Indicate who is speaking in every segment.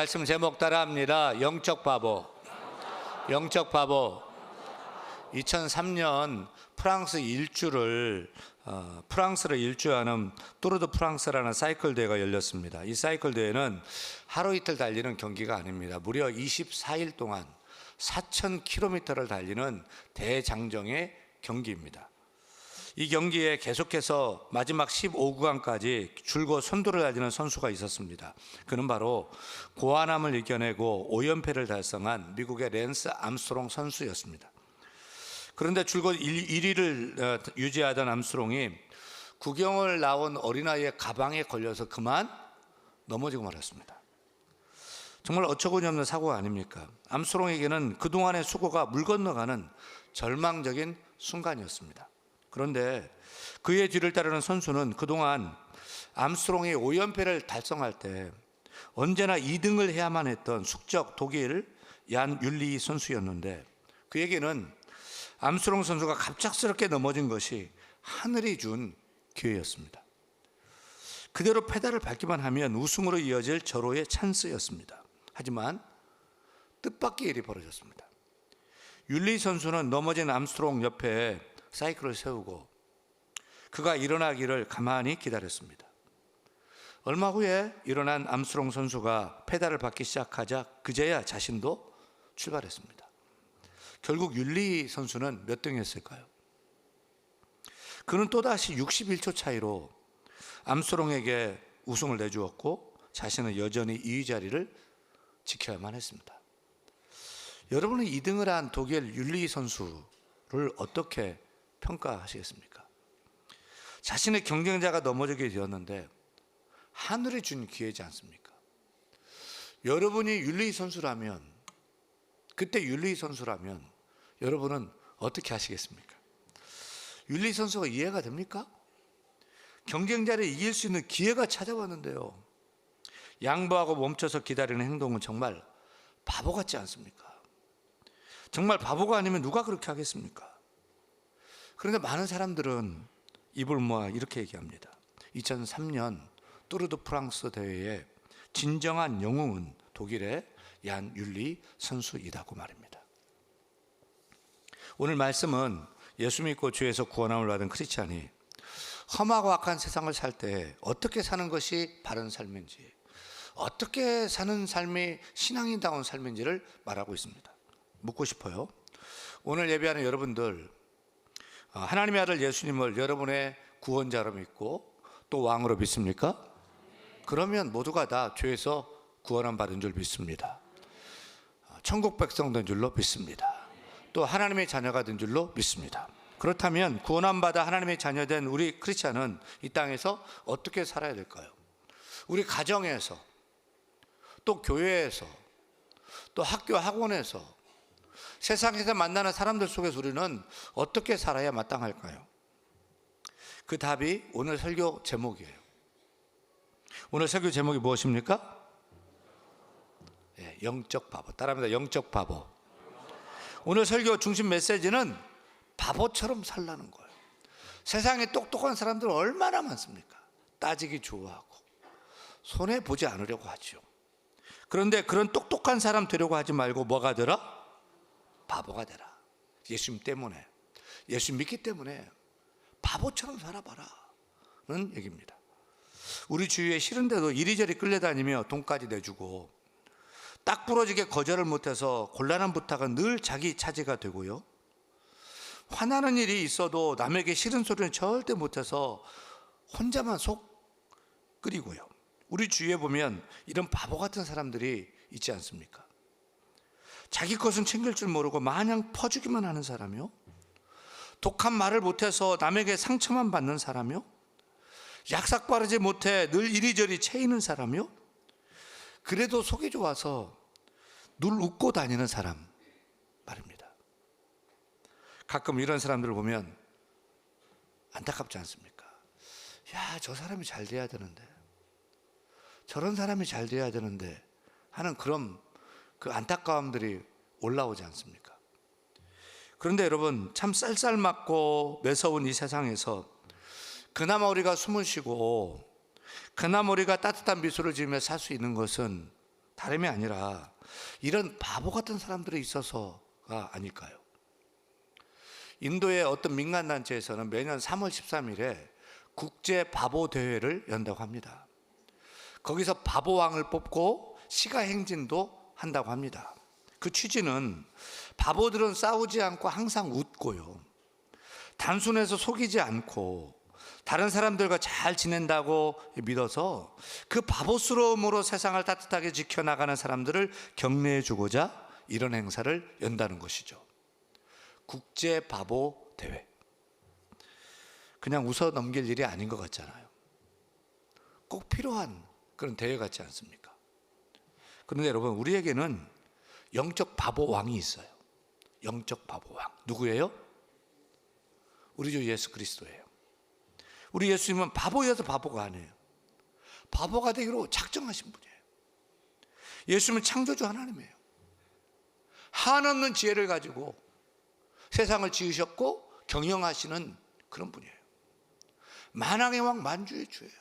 Speaker 1: 말씀 제목 따라합니다. 영적 바보. 영적 바보. 2003년 프랑스를 일주하는 뚜르 드 프랑스라는 사이클 대회가 열렸습니다. 이 사이클 대회는 하루 이틀 달리는 경기가 아닙니다. 무려 24일 동안 4,000km를 달리는 대장정의 경기입니다. 이 경기에 계속해서 마지막 15구간까지 줄곧 선두를 달리는 선수가 있었습니다. 그는 바로 고아남을 이겨내고 5연패를 달성한 미국의 랜스 암스트롱 선수였습니다. 그런데 줄곧 1위를 유지하던 암스트롱이 구경을 나온 어린아이의 가방에 걸려서 그만 넘어지고 말았습니다. 정말 어처구니 없는 사고가 아닙니까? 암스트롱에게는 그동안의 수고가 물 건너가는 절망적인 순간이었습니다. 그런데 그의 뒤를 따르는 선수는 그동안 암스트롱이 5연패를 달성할 때 언제나 2등을 해야만 했던 숙적 독일 얀 율리 선수였는데, 그에게는 암스트롱 선수가 갑작스럽게 넘어진 것이 하늘이 준 기회였습니다. 그대로 페달을 밟기만 하면 우승으로 이어질 절호의 찬스였습니다. 하지만 뜻밖의 일이 벌어졌습니다. 율리 선수는 넘어진 암스트롱 옆에 사이클을 세우고 그가 일어나기를 가만히 기다렸습니다. 얼마 후에 일어난 암스트롱 선수가 페달을 밟기 시작하자 그제야 자신도 출발했습니다. 결국 율리 선수는 몇 등 했을까요? 그는 또다시 61초 차이로 암스트롱에게 우승을 내주었고 자신은 여전히 2위 자리를 지켜야만 했습니다. 여러분은 2등을 한 독일 율리 선수를 어떻게 평가하시겠습니까? 자신의 경쟁자가 넘어지게 되었는데 하늘이 준 기회지 않습니까? 여러분이 율리 선수라면, 그때 율리 선수라면 여러분은 어떻게 하시겠습니까? 율리 선수가 이해가 됩니까? 경쟁자를 이길 수 있는 기회가 찾아왔는데요, 양보하고 멈춰서 기다리는 행동은 정말 바보 같지 않습니까? 정말 바보가 아니면 누가 그렇게 하겠습니까? 그런데 많은 사람들은 입을 모아 이렇게 얘기합니다. 2003년 뚜르 드 프랑스 대회의 진정한 영웅은 독일의 얀 율리 선수이다고 말입니다. 오늘 말씀은 예수 믿고 주에서 구원함을 받은 크리스찬이 험하고 악한 세상을 살 때 어떻게 사는 것이 바른 삶인지, 어떻게 사는 삶이 신앙인다운 삶인지를 말하고 있습니다. 묻고 싶어요. 오늘 예배하는 여러분들, 하나님의 아들 예수님을 여러분의 구원자로 믿고 또 왕으로 믿습니까? 그러면 모두가 다 죄에서 구원함 받은 줄 믿습니다. 천국 백성 된 줄로 믿습니다. 또 하나님의 자녀가 된 줄로 믿습니다. 그렇다면 구원함 받아 하나님의 자녀된 우리 크리스찬은 이 땅에서 어떻게 살아야 될까요? 우리 가정에서, 또 교회에서, 또 학교 학원에서, 세상에서 만나는 사람들 속에서 우리는 어떻게 살아야 마땅할까요? 그 답이 오늘 설교 제목이에요. 오늘 설교 제목이 무엇입니까? 영적 바보. 따라합니다. 영적 바보. 오늘 설교 중심 메시지는 바보처럼 살라는 거예요. 세상에 똑똑한 사람들 얼마나 많습니까? 따지기 좋아하고 손해보지 않으려고 하죠. 그런데 그런 똑똑한 사람 되려고 하지 말고 뭐가 되라? 바보가 되라. 예수님 때문에, 예수 믿기 때문에 바보처럼 살아봐라 는 얘기입니다. 우리 주위에 싫은데도 이리저리 끌려다니며 돈까지 내주고 딱 부러지게 거절을 못해서 곤란한 부탁은 늘 자기 차지가 되고요, 화나는 일이 있어도 남에게 싫은 소리는 절대 못해서 혼자만 속 끓이고요. 우리 주위에 보면 이런 바보 같은 사람들이 있지 않습니까? 자기 것은 챙길 줄 모르고 마냥 퍼주기만 하는 사람이요, 독한 말을 못해서 남에게 상처만 받는 사람이요, 약삭 빠르지 못해 늘 이리저리 채이는 사람이요, 그래도 속이 좋아서 늘 웃고 다니는 사람 말입니다. 가끔 이런 사람들을 보면 안타깝지 않습니까? 야, 저 사람이 잘 돼야 되는데, 저런 사람이 잘 돼야 되는데 하는 그런 그 안타까움들이 올라오지 않습니까? 그런데 여러분, 참 쌀쌀맞고 매서운 이 세상에서 그나마 우리가 숨을 쉬고 그나마 우리가 따뜻한 미소를 지으며 살 수 있는 것은 다름이 아니라 이런 바보 같은 사람들이 있어서가 아닐까요? 인도의 어떤 민간단체에서는 매년 3월 13일에 국제 바보 대회를 연다고 합니다. 거기서 바보왕을 뽑고 시가 행진도 한다고 합니다. 그 취지는 바보들은 싸우지 않고 항상 웃고요, 단순해서 속이지 않고 다른 사람들과 잘 지낸다고 믿어서 그 바보스러움으로 세상을 따뜻하게 지켜나가는 사람들을 격려해 주고자 이런 행사를 연다는 것이죠. 국제 바보 대회. 그냥 웃어 넘길 일이 아닌 것 같잖아요. 꼭 필요한 그런 대회 같지 않습니까? 그런데 여러분, 우리에게는 영적 바보 왕이 있어요. 영적 바보 왕. 누구예요? 우리 주 예수 그리스도예요. 우리 예수님은 바보여서 바보가 아니에요. 바보가 되기로 작정하신 분이에요. 예수님은 창조주 하나님이에요. 한없는 지혜를 가지고 세상을 지으셨고 경영하시는 그런 분이에요. 만왕의 왕, 만주의 주예요.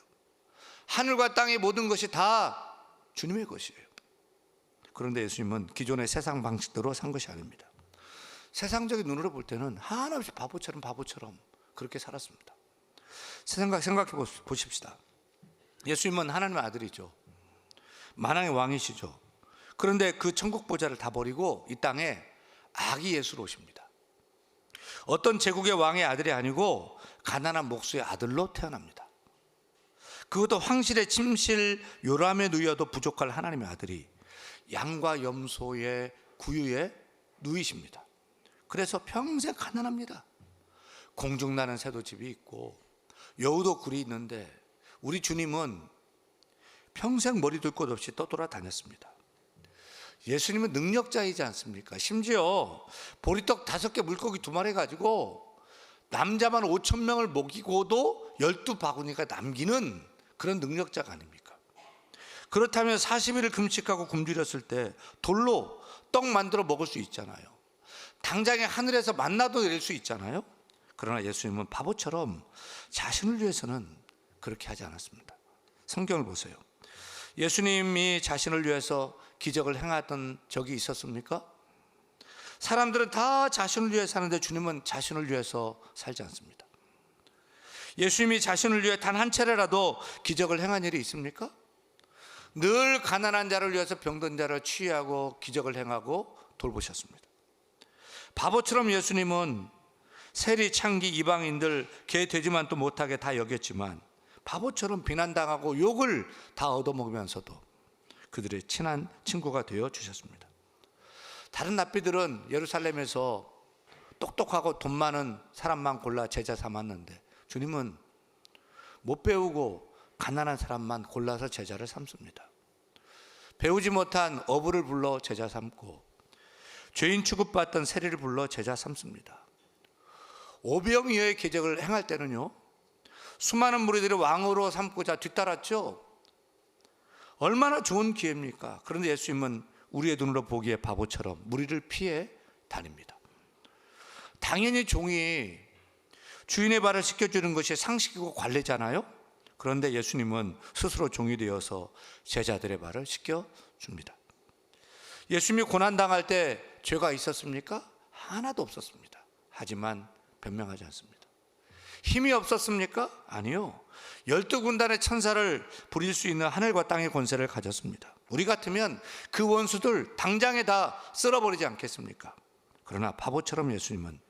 Speaker 1: 하늘과 땅의 모든 것이 다 주님의 것이에요. 그런데 예수님은 기존의 세상 방식대로 산 것이 아닙니다. 세상적인 눈으로 볼 때는 한없이 바보처럼 그렇게 살았습니다. 생각해 보십시다. 예수님은 하나님의 아들이죠. 만왕의 왕이시죠. 그런데 그 천국 보좌를 다 버리고 이 땅에 아기 예수로 오십니다. 어떤 제국의 왕의 아들이 아니고 가난한 목수의 아들로 태어납니다. 그것도 황실의 침실 요람의 누이여도 부족할 하나님의 아들이 양과 염소의 구유의 누이십니다. 그래서 평생 가난합니다. 공중나는 새도 집이 있고 여우도 굴이 있는데 우리 주님은 평생 머리 둘 곳 없이 떠돌아다녔습니다. 예수님은 능력자이지 않습니까? 심지어 보리떡 5개 물고기 2마리 가지고 남자만 5,000명을 먹이고도 12바구니가 남기는 그런 능력자가 아닙니까? 그렇다면 40일을 금식하고 굶주렸을 때 돌로 떡 만들어 먹을 수 있잖아요. 당장에 하늘에서 만나도 내릴 수 있잖아요. 그러나 예수님은 바보처럼 자신을 위해서는 그렇게 하지 않았습니다. 성경을 보세요. 예수님이 자신을 위해서 기적을 행했던 적이 있었습니까? 사람들은 다 자신을 위해 사는데 주님은 자신을 위해서 살지 않습니다. 예수님이 자신을 위해 단 한 차례라도 기적을 행한 일이 있습니까? 늘 가난한 자를 위해서 병든 자를 치유하고 기적을 행하고 돌보셨습니다. 바보처럼 예수님은 세리, 창기, 이방인들 개, 돼지만 또 못하게 다 여겼지만 바보처럼 비난당하고 욕을 다 얻어먹으면서도 그들의 친한 친구가 되어 주셨습니다. 다른 랍비들은 예루살렘에서 똑똑하고 돈 많은 사람만 골라 제자 삼았는데 주님은 못 배우고 가난한 사람만 골라서 제자를 삼습니다. 배우지 못한 어부를 불러 제자 삼고 죄인 취급받던 세리를 불러 제자 삼습니다. 오병이어의 기적을 행할 때는요, 수많은 무리들이 왕으로 삼고자 뒤따랐죠. 얼마나 좋은 기회입니까? 그런데 예수님은 우리의 눈으로 보기에 바보처럼 무리를 피해 다닙니다. 당연히 종이 주인의 발을 씻겨주는 것이 상식이고 관례잖아요. 그런데 예수님은 스스로 종이 되어서 제자들의 발을 씻겨줍니다. 예수님이 고난당할 때 죄가 있었습니까? 하나도 없었습니다. 하지만 변명하지 않습니다. 힘이 없었습니까? 아니요. 12군단의 천사를 부릴 수 있는 하늘과 땅의 권세를 가졌습니다. 우리 같으면 그 원수들 당장에 다 쓸어버리지 않겠습니까? 그러나 바보처럼 예수님은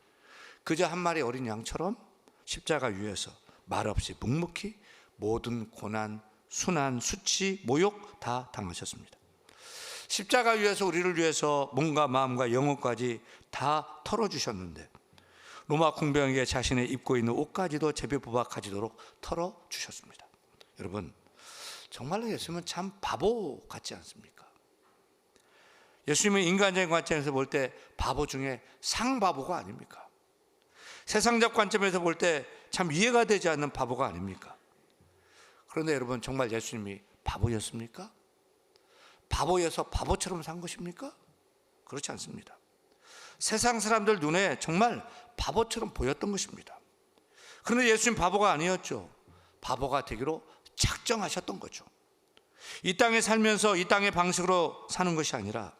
Speaker 1: 그저 한 마리 어린 양처럼 십자가 위에서 말없이 묵묵히 모든 고난, 순환, 수치, 모욕 다 당하셨습니다. 십자가 위에서 우리를 위해서 몸과 마음과 영혼까지 다 털어주셨는데 로마 궁병에게 자신의 입고 있는 옷까지도 제비 부박하지도록 털어주셨습니다. 여러분, 정말로 예수님은 참 바보 같지 않습니까? 예수님은 인간적인 관점에서 볼 때 바보 중에 상바보가 아닙니까? 세상적 관점에서 볼 때 참 이해가 되지 않는 바보가 아닙니까? 그런데 여러분, 정말 예수님이 바보였습니까? 바보여서 바보처럼 산 것입니까? 그렇지 않습니다. 세상 사람들 눈에 정말 바보처럼 보였던 것입니다. 그런데 예수님 바보가 아니었죠. 바보가 되기로 작정하셨던 거죠. 이 땅에 살면서 이 땅의 방식으로 사는 것이 아니라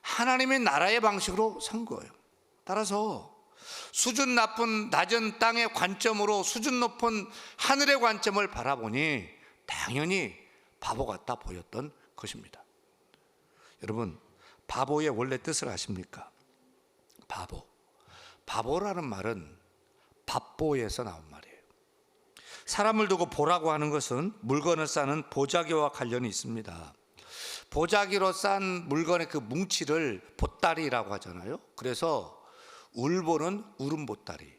Speaker 1: 하나님의 나라의 방식으로 산 거예요. 따라서 수준 낮은 땅의 관점으로 수준 높은 하늘의 관점을 바라보니 당연히 바보 같아 보였던 것입니다. 여러분, 바보의 원래 뜻을 아십니까? 바보라는 말은 밥보에서 나온 말이에요. 사람을 두고 보라고 하는 것은 물건을 싸는 보자기와 관련이 있습니다. 보자기로 싼 물건의 그 뭉치를 보따리라고 하잖아요. 그래서 울보는 울음보따리,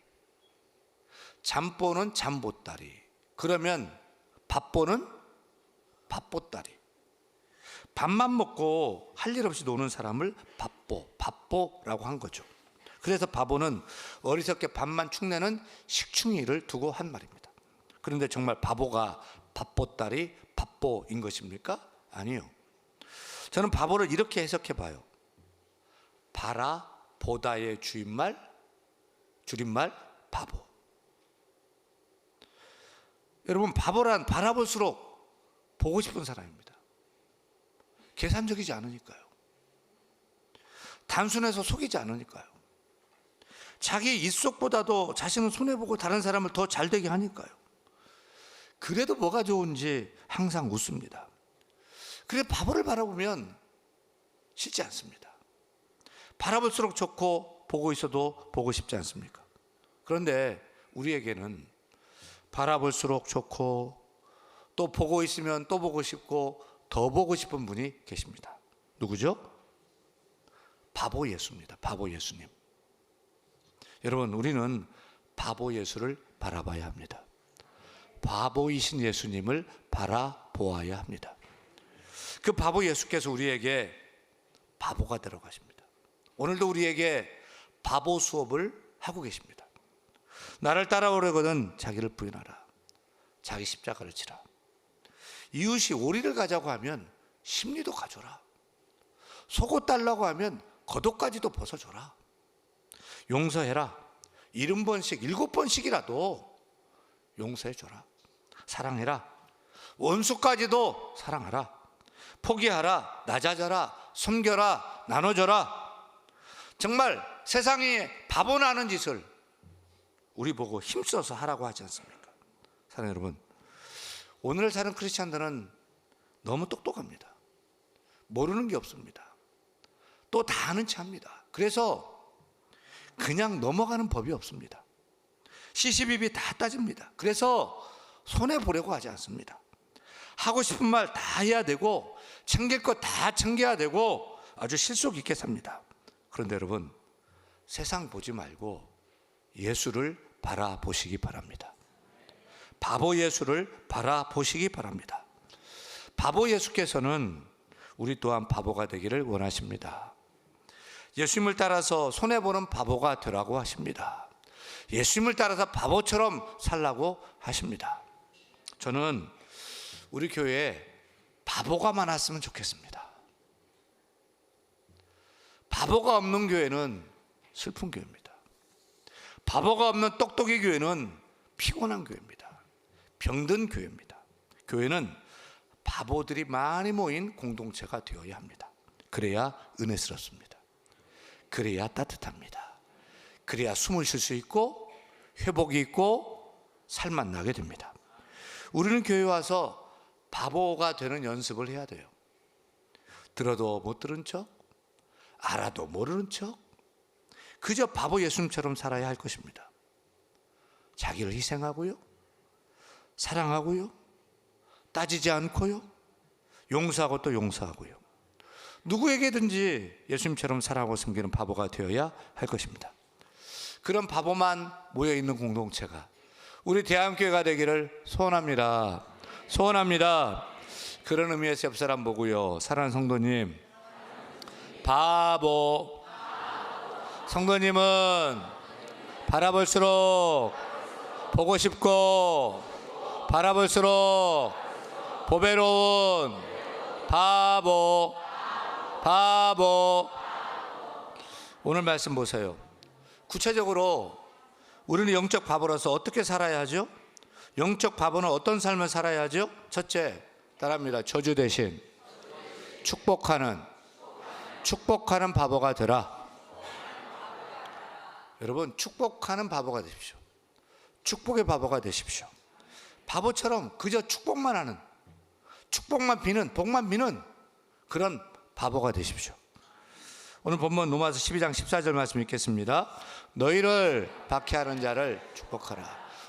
Speaker 1: 잠보는 잠보따리, 그러면 밥보는 밥보따리. 밥만 먹고 할 일 없이 노는 사람을 밥보라고 한 거죠. 그래서 바보는 어리석게 밥만 축내는 식충이를 두고 한 말입니다. 그런데 정말 바보가 밥보따리, 밥보인 것입니까? 아니요. 저는 바보를 이렇게 해석해 봐요. 바라, 보다의 줄임말 바보. 여러분, 바보란 바라볼수록 보고 싶은 사람입니다. 계산적이지 않으니까요. 단순해서 속이지 않으니까요. 자기 입속보다도 자신을 손해보고 다른 사람을 더 잘되게 하니까요. 그래도 뭐가 좋은지 항상 웃습니다. 그래, 바보를 바라보면 싫지 않습니다. 바라볼수록 좋고 보고 있어도 보고 싶지 않습니까? 그런데 우리에게는 바라볼수록 좋고 또 보고 있으면 또 보고 싶고 더 보고 싶은 분이 계십니다. 누구죠? 바보 예수입니다. 바보 예수님. 여러분, 우리는 바보 예수를 바라봐야 합니다. 바보이신 예수님을 바라보아야 합니다. 그 바보 예수께서 우리에게 바보가 되러 가십니다. 오늘도 우리에게 바보 수업을 하고 계십니다. 나를 따라오려거든 자기를 부인하라. 자기 십자가를 지라. 이웃이 오리를 가자고 하면 심리도 가져라. 속옷 달라고 하면 겉옷까지도 벗어줘라. 용서해라. 70번씩 7번씩이라도 용서해줘라. 사랑해라. 원수까지도 사랑하라. 포기하라. 낮아져라. 섬겨라. 나눠줘라. 정말 세상이 바보 나는 짓을 우리 보고 힘써서 하라고 하지 않습니까? 사랑하는 여러분, 오늘 사는 크리스찬들은 너무 똑똑합니다. 모르는 게 없습니다. 또 다 아는 체 합니다. 그래서 그냥 넘어가는 법이 없습니다. 시시비비 다 따집니다. 그래서 손해보려고 하지 않습니다. 하고 싶은 말 다 해야 되고 챙길 거 다 챙겨야 되고 아주 실속 있게 삽니다. 그런데 여러분, 세상 보지 말고 예수를 바라보시기 바랍니다. 바보 예수를 바라보시기 바랍니다. 바보 예수께서는 우리 또한 바보가 되기를 원하십니다. 예수님을 따라서 손해보는 바보가 되라고 하십니다. 예수님을 따라서 바보처럼 살라고 하십니다. 저는 우리 교회에 바보가 많았으면 좋겠습니다. 바보가 없는 교회는 슬픈 교회입니다. 바보가 없는 똑똑이 교회는 피곤한 교회입니다. 병든 교회입니다. 교회는 바보들이 많이 모인 공동체가 되어야 합니다. 그래야 은혜스럽습니다. 그래야 따뜻합니다. 그래야 숨을 쉴 수 있고 회복이 있고 살만 나게 됩니다. 우리는 교회에 와서 바보가 되는 연습을 해야 돼요. 들어도 못 들은 척, 알아도 모르는 척, 그저 바보 예수님처럼 살아야 할 것입니다. 자기를 희생하고요, 사랑하고요, 따지지 않고요, 용서하고 또 용서하고요. 누구에게든지 예수님처럼 살아가고 섬기는 바보가 되어야 할 것입니다. 그런 바보만 모여있는 공동체가 우리 대한교회가 되기를 소원합니다. 소원합니다. 그런 의미에서 옆 사람 보고요, 사랑하는 성도님, 바보. 성도님은 바라볼수록 보고 싶고 바라볼수록 보배로운 바보. 오늘 말씀 보세요. 구체적으로 우리는 영적 바보로서 어떻게 살아야 하죠? 영적 바보는 어떤 삶을 살아야 하죠? 첫째, 따라합니다. 저주 대신 축복하는 바보가 되라. 여러분, 축복하는 바보가 되십시오. 축복의 바보가 되십시오. 바보처럼 그저 축복만 하는, 축복만 비는, 복만 비는 그런 바보가 되십시오. 오늘 본문 로마서 12장 14절 말씀 읽겠습니다. 너희를 박해하는 자를 축복하라.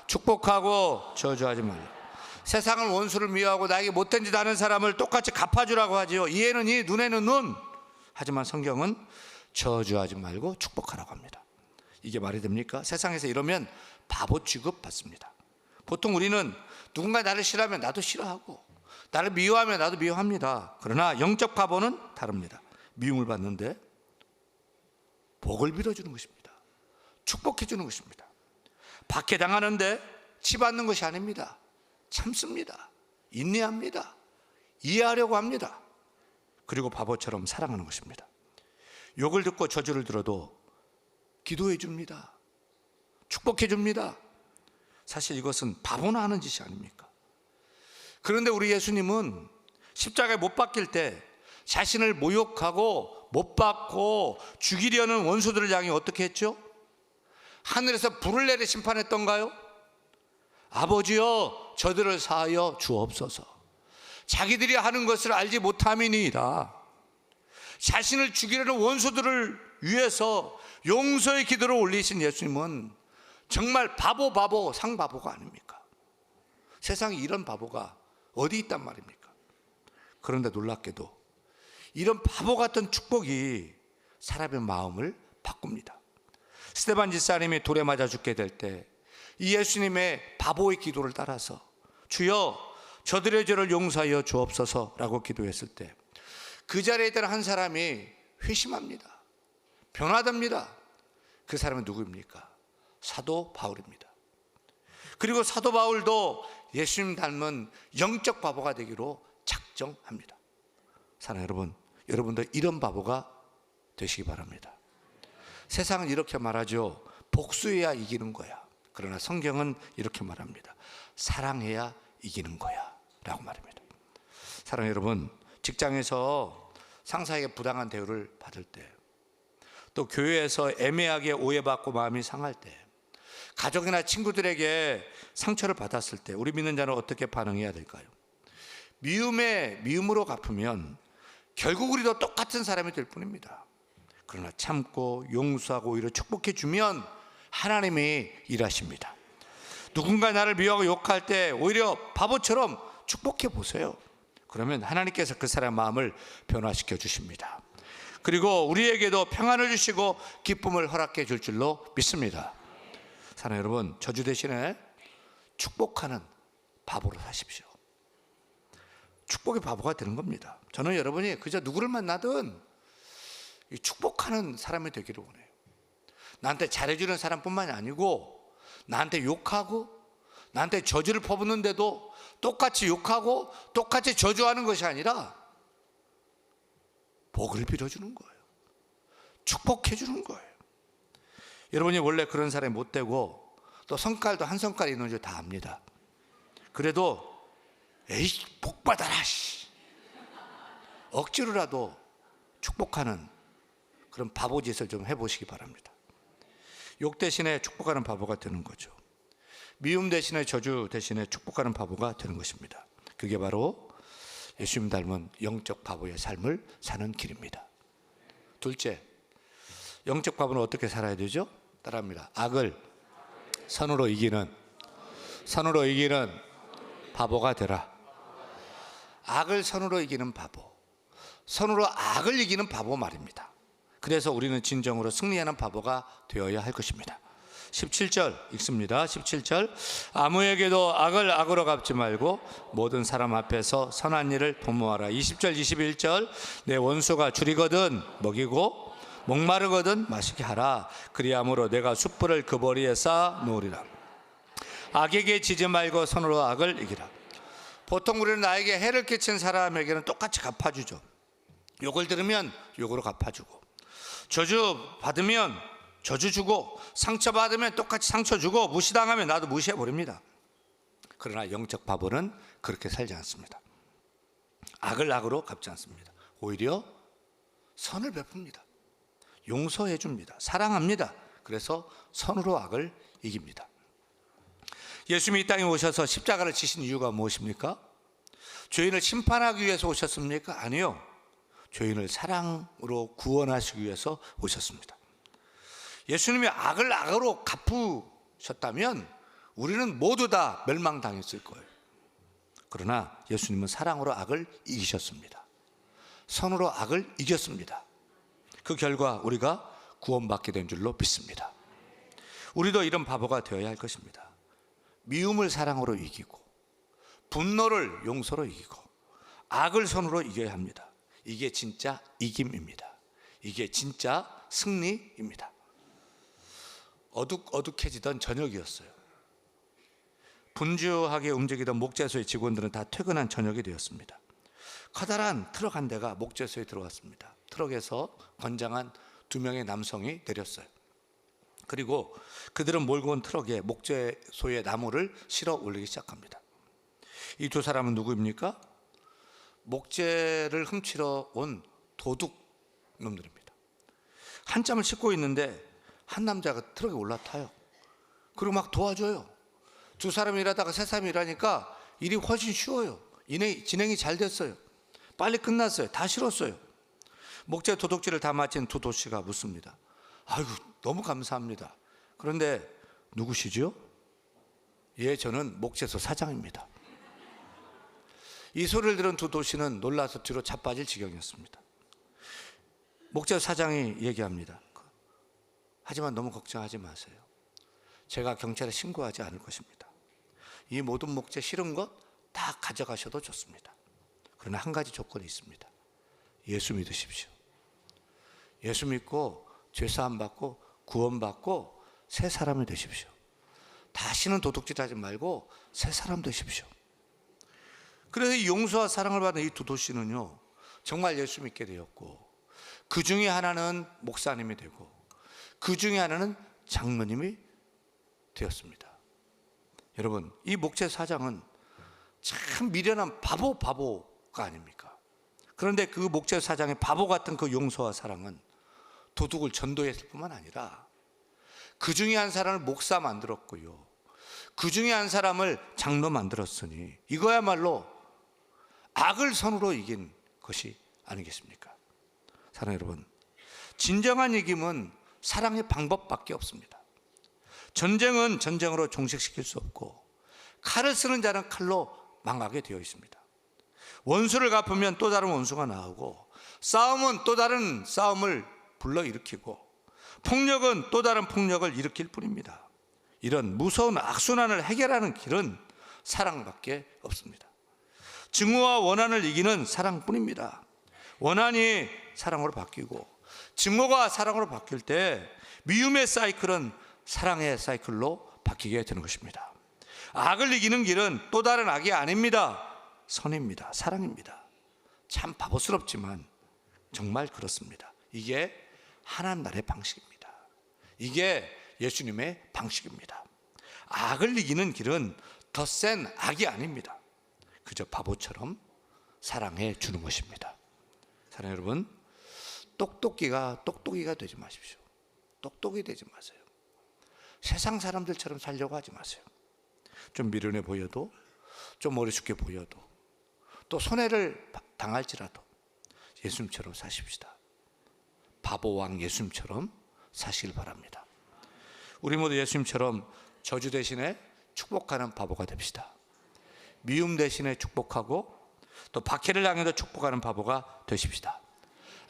Speaker 1: 축복하고 저주하지 말라. 세상은 원수를 미워하고 나에게 못된 짓 하는 사람을 똑같이 갚아주라고 하지요. 이에는 이, 눈에는 눈. 하지만 성경은 저주하지 말고 축복하라고 합니다. 이게 말이 됩니까? 세상에서 이러면 바보 취급 받습니다. 보통 우리는 누군가 나를 싫어하면 나도 싫어하고, 나를 미워하면 나도 미워합니다. 그러나 영적 바보는 다릅니다. 미움을 받는데 복을 빌어주는 것입니다. 축복해 주는 것입니다. 박해당하는데 치받는 것이 아닙니다. 참습니다. 인내합니다. 이해하려고 합니다. 그리고 바보처럼 사랑하는 것입니다. 욕을 듣고 저주를 들어도 기도해 줍니다. 축복해 줍니다. 사실 이것은 바보나 하는 짓이 아닙니까? 그런데 우리 예수님은 십자가에 못 박힐 때 자신을 모욕하고 못 박고 죽이려는 원수들을 향해 어떻게 했죠? 하늘에서 불을 내려 심판했던가요? 아버지여, 저들을 사하여 주옵소서. 자기들이 하는 것을 알지 못함이니이다. 자신을 죽이려는 원수들을 위해서 용서의 기도를 올리신 예수님은 정말 바보 상바보가 아닙니까? 세상에 이런 바보가 어디 있단 말입니까? 그런데 놀랍게도 이런 바보 같은 축복이 사람의 마음을 바꿉니다. 스데반 집사님이 돌에 맞아 죽게 될 때 이 예수님의 바보의 기도를 따라서 주여 저들의 죄를 용서하여 주옵소서라고 기도했을 때 그 자리에 있던 한 사람이 회심합니다. 변화됩니다. 그 사람은 누구입니까? 사도 바울입니다. 그리고 사도 바울도 예수님 닮은 영적 바보가 되기로 작정합니다. 사랑하는 여러분, 여러분도 이런 바보가 되시기 바랍니다. 세상은 이렇게 말하죠. 복수해야 이기는 거야. 그러나 성경은 이렇게 말합니다. 사랑해야 이기는 거야 라고 말합니다. 사랑하는 여러분, 직장에서 상사에게 부당한 대우를 받을 때, 또 교회에서 애매하게 오해받고 마음이 상할 때, 가족이나 친구들에게 상처를 받았을 때 우리 믿는 자는 어떻게 반응해야 될까요? 미움에 미움으로 갚으면 결국 우리도 똑같은 사람이 될 뿐입니다. 그러나 참고 용서하고 오히려 축복해 주면 하나님이 일하십니다. 누군가 나를 미워하고 욕할 때 오히려 바보처럼 축복해 보세요. 그러면 하나님께서 그 사람의 마음을 변화시켜 주십니다. 그리고 우리에게도 평안을 주시고 기쁨을 허락해 줄 줄로 믿습니다. 사랑하는 여러분, 저주 대신에 축복하는 바보로 사십시오. 축복의 바보가 되는 겁니다. 저는 여러분이 그저 누구를 만나든 축복하는 사람이 되기를 원해요. 나한테 잘해주는 사람뿐만이 아니고 나한테 욕하고 나한테 저주를 퍼붓는데도 똑같이 욕하고 똑같이 저주하는 것이 아니라 복을 빌어주는 거예요. 축복해 주는 거예요. 여러분이 원래 그런 사람이 못 되고 또 성깔도 한 성깔 있는 줄 다 압니다. 그래도 에이 복 받아라 억지로라도 축복하는 그런 바보짓을 좀 해보시기 바랍니다. 욕 대신에 축복하는 바보가 되는 거죠. 미움 대신에 저주 대신에 축복하는 바보가 되는 것입니다. 그게 바로 예수님 닮은 영적 바보의 삶을 사는 길입니다. 둘째, 영적 바보는 어떻게 살아야 되죠? 따라합니다. 악을 선으로 이기는 바보가 되라. 악을 선으로 이기는 바보, 선으로 악을 이기는 바보 말입니다. 그래서 우리는 진정으로 승리하는 바보가 되어야 할 것입니다. 17절 읽습니다. 17절, 아무에게도 악을 악으로 갚지 말고 모든 사람 앞에서 선한 일을 도모하라. 20절 21절, 내 원수가 줄이거든 먹이고 목마르거든 마시게 하라. 그리함으로 내가 숯불을 그 머리에 쌓아 놓으리라. 악에게 지지 말고 선으로 악을 이기라. 보통 우리는 나에게 해를 끼친 사람에게는 똑같이 갚아주죠. 욕을 들으면 욕으로 갚아주고, 저주 받으면 저주 주고, 상처 받으면 똑같이 상처 주고, 무시당하면 나도 무시해 버립니다. 그러나 영적 바보는 그렇게 살지 않습니다. 악을 악으로 갚지 않습니다. 오히려 선을 베풉니다. 용서해 줍니다. 사랑합니다. 그래서 선으로 악을 이깁니다. 예수님이 이 땅에 오셔서 십자가를 지신 이유가 무엇입니까? 죄인을 심판하기 위해서 오셨습니까? 아니요. 죄인을 사랑으로 구원하시기 위해서 오셨습니다. 예수님이 악을 악으로 갚으셨다면 우리는 모두 다 멸망당했을 거예요. 그러나 예수님은 사랑으로 악을 이기셨습니다. 선으로 악을 이겼습니다. 그 결과 우리가 구원받게 된 줄로 믿습니다. 우리도 이런 바보가 되어야 할 것입니다. 미움을 사랑으로 이기고 분노를 용서로 이기고 악을 선으로 이겨야 합니다. 이게 진짜 이김입니다. 이게 진짜 승리입니다. 어둑어둑해지던 저녁이었어요. 분주하게 움직이던 목재소의 직원들은 다 퇴근한 저녁이 되었습니다. 커다란 트럭 한 대가 목재소에 들어왔습니다. 트럭에서 건장한 2명의 남성이 내렸어요. 그리고 그들은 몰고 온 트럭에 목재소의 나무를 실어 올리기 시작합니다. 이 두 사람은 누구입니까? 목재를 훔치러 온 도둑 놈들입니다. 한참을 싣고 있는데 한 남자가 트럭에 올라타요. 그리고 막 도와줘요. 두 사람이 일하다가 세 사람이 일하니까 일이 훨씬 쉬워요. 진행이 잘 됐어요. 빨리 끝났어요. 다 실었어요. 목재 도둑질을 다 마친 두 도시가 묻습니다. 아이고, 너무 감사합니다. 그런데 누구시죠? 예, 저는 목재소 사장입니다. 이 소리를 들은 두 도시는 놀라서 뒤로 자빠질 지경이었습니다. 목재소 사장이 얘기합니다. 하지만 너무 걱정하지 마세요. 제가 경찰에 신고하지 않을 것입니다. 이 모든 목재 실은 것 다 가져가셔도 좋습니다. 그러나 한 가지 조건이 있습니다. 예수 믿으십시오. 예수 믿고 죄사함 받고 구원받고 새 사람이 되십시오. 다시는 도둑질하지 말고 새 사람 되십시오. 그래서 이 용서와 사랑을 받은 이 두 도시는요, 정말 예수 믿게 되었고, 그 중에 하나는 목사님이 되고 그 중에 하나는 장로님이 되었습니다. 여러분, 이 목재 사장은 참 미련한 바보가 아닙니까? 그런데 그 목재 사장의 바보 같은 그 용서와 사랑은 도둑을 전도했을 뿐만 아니라 그 중에 한 사람을 목사 만들었고요, 그 중에 한 사람을 장로 만들었으니 이거야말로 악을 선으로 이긴 것이 아니겠습니까? 사랑하는 여러분, 진정한 이김은 사랑의 방법밖에 없습니다. 전쟁은 전쟁으로 종식시킬 수 없고 칼을 쓰는 자는 칼로 망하게 되어 있습니다. 원수를 갚으면 또 다른 원수가 나오고, 싸움은 또 다른 싸움을 불러일으키고, 폭력은 또 다른 폭력을 일으킬 뿐입니다. 이런 무서운 악순환을 해결하는 길은 사랑밖에 없습니다. 증오와 원한을 이기는 사랑뿐입니다. 원한이 사랑으로 바뀌고 증오가 사랑으로 바뀔 때 미움의 사이클은 사랑의 사이클로 바뀌게 되는 것입니다. 악을 이기는 길은 또 다른 악이 아닙니다. 선입니다. 사랑입니다. 참 바보스럽지만 정말 그렇습니다. 이게 하나님 나라의 방식입니다. 이게 예수님의 방식입니다. 악을 이기는 길은 더 센 악이 아닙니다. 그저 바보처럼 사랑해 주는 것입니다. 사랑하는 여러분, 똑똑이가 되지 마십시오. 똑똑이 되지 마세요. 세상 사람들처럼 살려고 하지 마세요. 좀 미련해 보여도, 좀 어리숙해 보여도, 또 손해를 당할지라도 예수님처럼 사십시다. 바보왕 예수님처럼 사시길 바랍니다. 우리 모두 예수님처럼 저주 대신에 축복하는 바보가 됩시다. 미움 대신에 축복하고 또 박해를 당해도 축복하는 바보가 되십시다.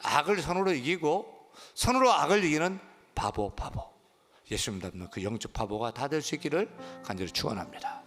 Speaker 1: 악을 선으로 이기고 선으로 악을 이기는 바보. 예수님 닮는 그 영적 바보가 다 될 수 있기를 간절히 축원합니다.